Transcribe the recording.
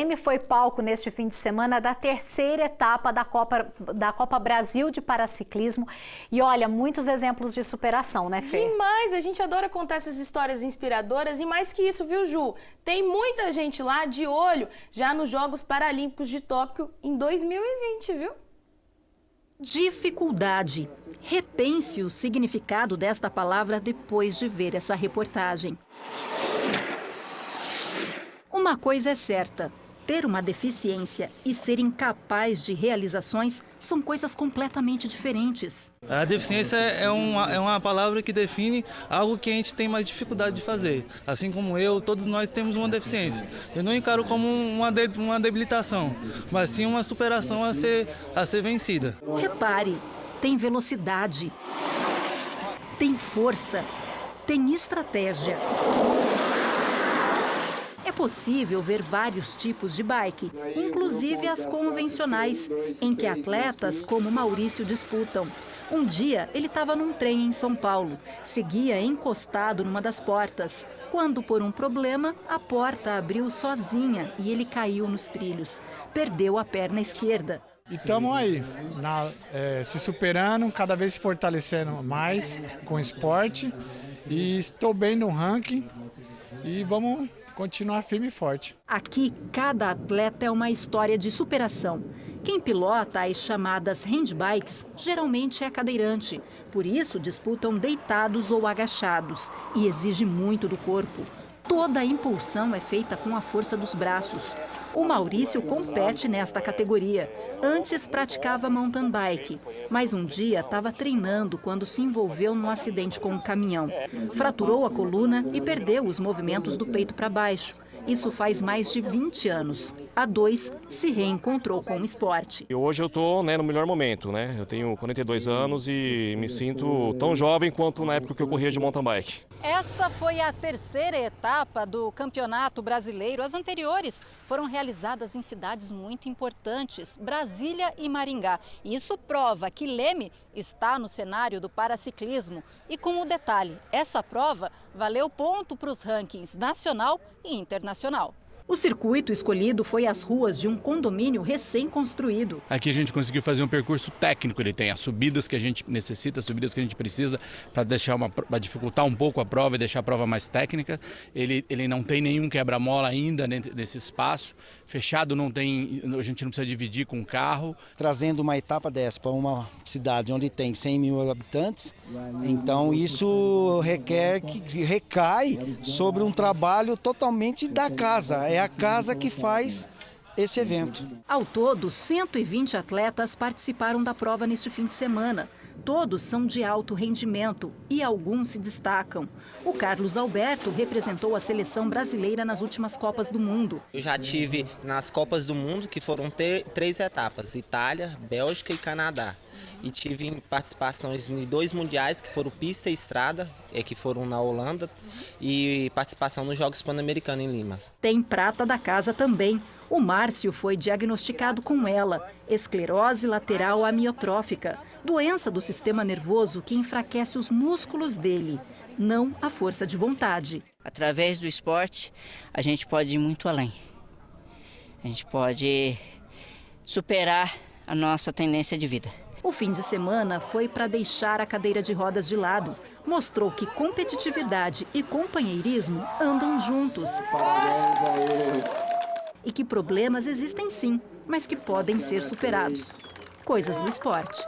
Leme foi palco neste fim de semana da terceira etapa da Copa Brasil de Paraciclismo. E olha, muitos exemplos de superação, né, Fê? Demais! A gente adora contar essas histórias inspiradoras e mais que isso, viu, Ju? Tem muita gente lá de olho já nos Jogos Paralímpicos de Tóquio em 2020, viu? Dificuldade. Repense o significado desta palavra depois de ver essa reportagem. Uma coisa é certa, ter uma deficiência e ser incapaz de realizações são coisas completamente diferentes. A deficiência é uma palavra que define algo que a gente tem mais dificuldade de fazer. Assim como eu, todos nós temos uma deficiência. Eu não encaro como uma debilitação, mas sim uma superação a ser vencida. Repare, tem velocidade, tem força, tem estratégia. É possível ver vários tipos de bike, inclusive as convencionais, em que atletas como Maurício disputam. Um dia, ele estava num trem em São Paulo, seguia encostado numa das portas, quando, por um problema, a porta abriu sozinha e ele caiu nos trilhos. Perdeu a perna esquerda. E estamos aí, se superando, cada vez se fortalecendo mais com o esporte. E estou bem no ranking e vamos continuar firme e forte. Aqui, cada atleta é uma história de superação. Quem pilota as chamadas handbikes geralmente é cadeirante. Por isso, disputam deitados ou agachados e exige muito do corpo. Toda a impulsão é feita com a força dos braços. O Maurício compete nesta categoria. Antes praticava mountain bike, mas um dia estava treinando quando se envolveu num acidente com um caminhão. Fraturou a coluna e perdeu os movimentos do peito para baixo. Isso faz mais de 20 anos. Há 2, se reencontrou com o esporte. Hoje eu estou no melhor momento, né? Eu tenho 42 anos e me sinto tão jovem quanto na época que eu corria de mountain bike. Essa foi a terceira etapa do Campeonato Brasileiro. As anteriores foram realizadas em cidades muito importantes, Brasília e Maringá. Isso prova que Leme está no cenário do paraciclismo. E com o detalhe, essa prova valeu ponto para os rankings nacional e internacional. O circuito escolhido foi as ruas de um condomínio recém-construído. Aqui a gente conseguiu fazer um percurso técnico, ele tem as subidas que a gente necessita, as subidas que a gente precisa para dificultar um pouco a prova e deixar a prova mais técnica. Ele não tem nenhum quebra-mola ainda nesse espaço, fechado não tem, a gente não precisa dividir com carro. Trazendo uma etapa dessa para uma cidade onde tem 100 mil habitantes, então isso recai sobre um trabalho totalmente da casa. É a casa que faz esse evento. Ao todo, 120 atletas participaram da prova neste fim de semana. Todos são de alto rendimento e alguns se destacam. O Carlos Alberto representou a seleção brasileira nas últimas Copas do Mundo. Eu já tive nas Copas do Mundo, que foram 3 etapas, Itália, Bélgica e Canadá. E tive participações em 2 mundiais, que foram pista e estrada, que foram na Holanda, e participação nos Jogos Pan-Americanos em Lima. Tem prata da casa também. O Márcio foi diagnosticado com ela, esclerose lateral amiotrófica, doença do sistema nervoso que enfraquece os músculos dele, não a força de vontade. Através do esporte, a gente pode ir muito além. A gente pode superar a nossa tendência de vida. O fim de semana foi para deixar a cadeira de rodas de lado. Mostrou que competitividade e companheirismo andam juntos. E que problemas existem sim, mas que podem ser superados. Coisas do esporte.